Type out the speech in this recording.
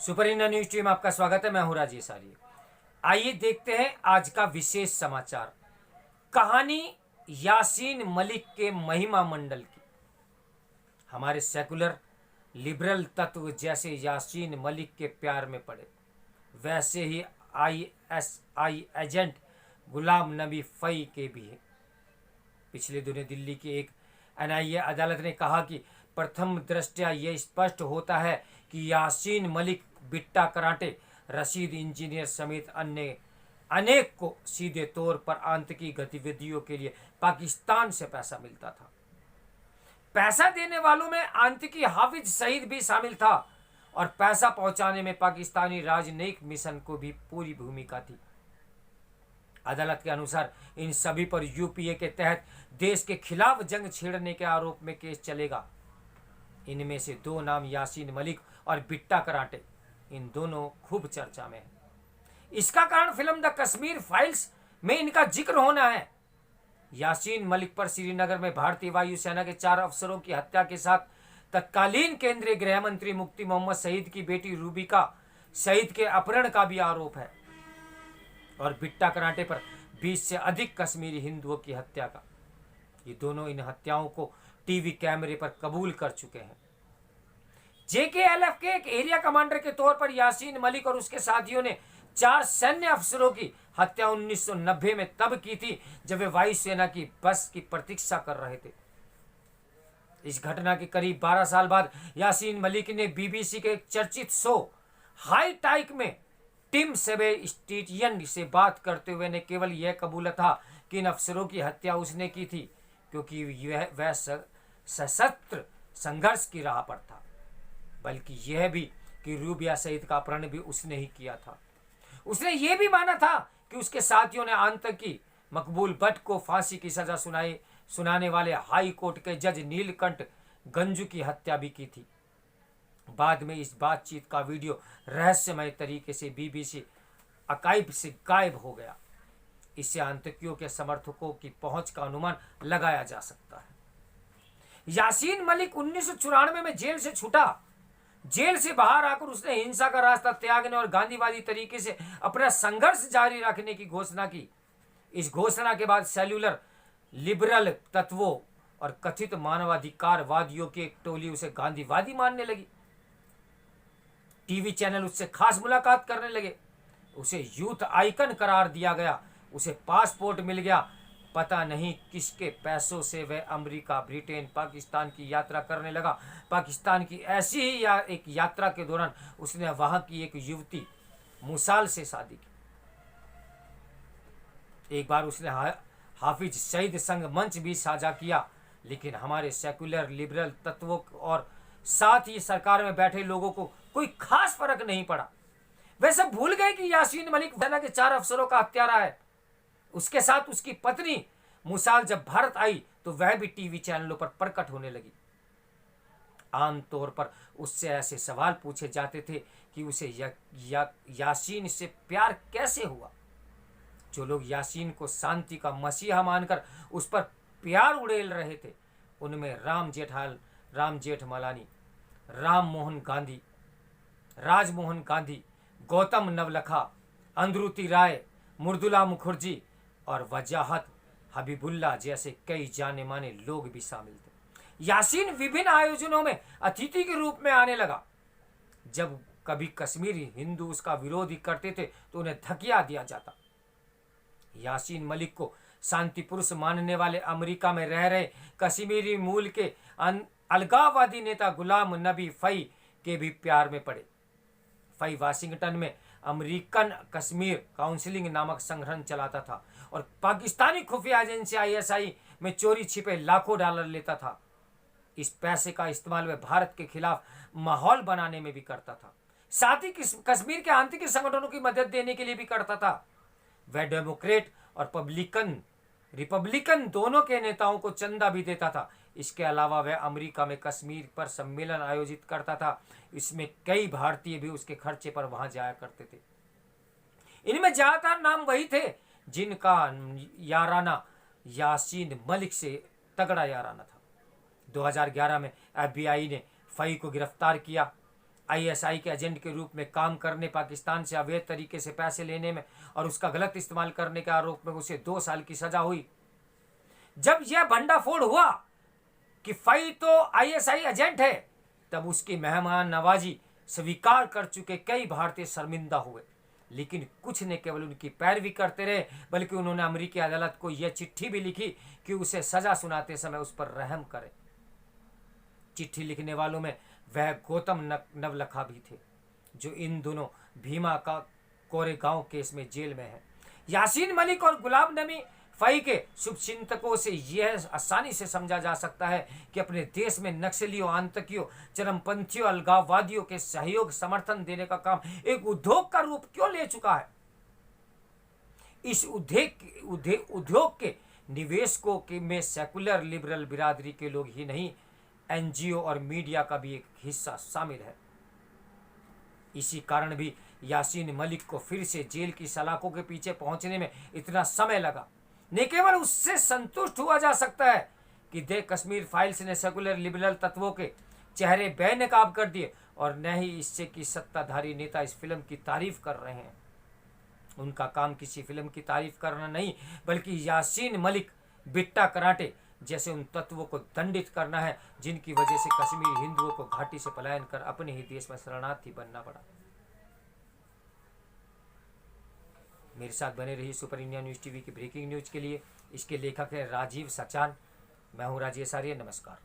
Super India news team आपका स्वागत है। मैं हूं राजेश आर्य। आइए देखते हैं आज का विशेष समाचार। कहानी यासीन मलिक के महिमा मंडल की। हमारे सेकुलर लिबरल तत्व जैसे यासीन मलिक के प्यार में पड़े, वैसे ही आईएसआई एजेंट गुलाम नबी फई के भी हैं। पिछले दिनों दिल्ली की एक एनआईए अदालत ने कहा कि प्रथम दृष्टया यह स्पष्ट होता है कि यासीन मलिक, बिट्टा कराटे, रशीद इंजीनियर समेत अन्य अनेक को सीधे तौर पर आतंकी गतिविधियों के लिए पाकिस्तान से पैसा मिलता था। पैसा देने वालों में आतंकी हाफिज सईद भी शामिल था और पैसा पहुंचाने में पाकिस्तानी राजनयिक मिशन को भी पूरी भूमिका थी। अदालत के अनुसार इन सभी पर यूपीए के तहत देश के खिलाफ जंग छेड़ने के आरोप में केस चलेगा। इनमें से दो नाम यासीन मलिक और बिट्टा कराटे, इन दोनों खूब चर्चा में है। इसका कारण फिल्म द कश्मीर फाइल्स में इनका जिक्र होना है। यासीन मलिक पर श्रीनगर में भारतीय वायुसेना के 4 अफसरों की हत्या के साथ तत्कालीन केंद्रीय गृह मंत्री मुफ्ती मोहम्मद सईद की बेटी रूबिका सईद के अपहरण का भी आरोप है और बिट्टा कराटे पर 20 से अधिक कश्मीरी हिंदुओं की हत्या का। ये दोनों इन हत्याओं को टीवी कैमरे पर कबूल कर चुके हैं। जेकेएलएफ के एक एरिया कमांडर के तौर पर यासीन मलिक और उसके साथियों ने 4 सैन्य अफसरों की हत्या 1990 में तब की थी जब वे वायुसेना की बस की प्रतीक्षा कर रहे थे। इस घटना के करीब 12 साल बाद यासीन मलिक ने बीबीसी के एक चर्चित शो हाई टाइक में टिम सेबेस्टियन से बात करते हुए ने केवल यह कबूला था कि इन अफसरों की हत्या उसने की थी क्योंकि वह सशस्त्र संघर्ष की राह पर था, बल्कि यह भी कि रूबिया सईद का अपहरण भी उसने ही किया था। उसने यह भी माना था कि उसके साथियों ने आतंकी मकबूल भट्ट को फांसी की सजा सुनाने वाले हाई कोर्ट के जज नीलकंठ गंजू की हत्या भी की थी। बाद में इस बातचीत का वीडियो रहस्यमय तरीके से बीबीसी आर्काइव से गायब हो गया। इससे आतंकियों के समर्थकों की पहुंच का अनुमान लगाया जा सकता है। यासीन मलिक 1994 में जेल से छूटा। जेल से बाहर आकर उसने हिंसा का रास्ता त्यागने और गांधीवादी तरीके से अपना संघर्ष जारी रखने की घोषणा की। इस घोषणा के बाद सेल्युलर लिबरल तत्वों और कथित मानवाधिकारवादियों की एक टोली उसे गांधीवादी मानने लगी। टीवी चैनल उससे खास मुलाकात करने लगे। उसे यूथ आइकन करार दिया गया। उसे पासपोर्ट मिल गया। पता नहीं किसके पैसों से वह अमेरिका, ब्रिटेन, पाकिस्तान की यात्रा करने लगा। पाकिस्तान की ऐसी ही एक यात्रा के दौरान उसने वहां की एक युवती मुसाल से शादी की। एक बार उसने हाफिज सईद संग मंच भी साझा किया, लेकिन हमारे सेकुलर लिबरल तत्वों और साथ ही सरकार में बैठे लोगों को कोई खास फर्क नहीं पड़ा। वे सब भूल गए कि यासीन मलिक सेना के 4 अफसरों का हत्यारा है। उसके साथ उसकी पत्नी मुसाल जब भारत आई तो वह भी टीवी चैनलों पर प्रकट होने लगी। आमतौर पर उससे ऐसे सवाल पूछे जाते थे कि उसे यासीन से प्यार कैसे हुआ। जो लोग यासीन को शांति का मसीहा मानकर उस पर प्यार उड़ेल रहे थे, उनमें राम जेठमलानी, राजमोहन गांधी, गौतम नवलखा, अंद्रुति राय, मुर्दुला मुखर्जी और वजाहत हबीबुल्ला जैसे कई जाने माने लोग भी शामिल थे। यासीन विभिन्न आयोजनों में अतिथि के रूप में आने लगा। जब कभी कश्मीरी हिंदू उसका विरोध करते थे तो उन्हें धकिया दिया जाता। यासीन मलिक को शांति पुरुष मानने वाले अमेरिका में रह रहे कश्मीरी मूल के अलगाववादी नेता गुलाम नबी फई के भी प्यार में पड़े। फई वाशिंगटन में अमेरिकन कश्मीर काउंसिलिंग नामक संगठन चलाता था और पाकिस्तानी खुफिया एजेंसी आईएसआई में चोरी छिपे लाखों डॉलर लेता था। इस पैसे का इस्तेमाल वह भारत के खिलाफ माहौल बनाने में भी करता था, साथ ही कश्मीर के आतंकी संगठनों की मदद देने के लिए भी करता था। वह डेमोक्रेट और रिपब्लिकन दोनों के नेताओं को चंदा भी देता था। इसके अलावा वह अमेरिका में कश्मीर पर सम्मेलन आयोजित करता था। इसमें कई भारतीय भी उसके खर्चे पर वहां जाया करते थे। इनमें ज्यादातर नाम वही थे जिनका याराना यासीन मलिक से तगड़ा याराना था। 2011 में एफबीआई ने फई को गिरफ्तार किया। आईएसआई के एजेंट के रूप में काम करने, पाकिस्तान से अवैध तरीके से पैसे लेने में और उसका गलत इस्तेमाल करने के आरोप में उसे 2 साल की सजा हुई। जब यह भंडाफोड़ हुआ कि फई तो आईएसआई एजेंट है, तब उसकी मेहमान नवाजी स्वीकार कर चुके कई भारतीय शर्मिंदा हुए, लेकिन कुछ ने केवल उनकी पैरवी करते रहे, बल्कि उन्होंने अमेरिकी अदालत को यह चिट्ठी भी लिखी कि उसे सजा सुनाते समय उस पर रहम करे। चिट्ठी लिखने वालों में वह गौतम नवलखा भी थे, जो इन दोनों भीमा का कोरेगांव केस में जेल में है। यासीन मलिक और गुलाम नबी फई के शुभचिंतकों से यह आसानी से समझा जा सकता है कि अपने देश में नक्सलियों, आतंकियों, चरमपंथियों, अलगाववादियों के सहयोग समर्थन देने का काम एक उद्योग का रूप क्यों ले चुका है। इस उद्योग के निवेशकों के में सेकुलर लिबरल बिरादरी के लोग ही नहीं, एनजीओ और मीडिया का भी एक हिस्सा शामिल है। इसी कारण भी यासीन मलिक को फिर से जेल की सलाखों के पीछे पहुंचने में इतना समय लगा। न केवल उससे संतुष्ट हुआ जा सकता है कि द कश्मीर फाइल्स ने सेकुलर लिबरल तत्वों के चेहरे बेनकाब कर दिए, और न ही इससे कि सत्ताधारी नेता इस फिल्म की तारीफ कर रहे हैं। उनका काम किसी फिल्म की तारीफ करना नहीं, बल्कि यासीन मलिक, बिट्टा कराटे जैसे उन तत्वों को दंडित करना है, जिनकी वजह से कश्मीरी हिंदुओं को घाटी से पलायन कर अपने ही देश में शरणार्थी बनना पड़ा। मेरे साथ बने रहिए सुपर इंडिया न्यूज़ टीवी की ब्रेकिंग न्यूज़ के लिए। इसके लेखक हैं राजीव सचान। मैं हूँ राजेश आर्य। नमस्कार।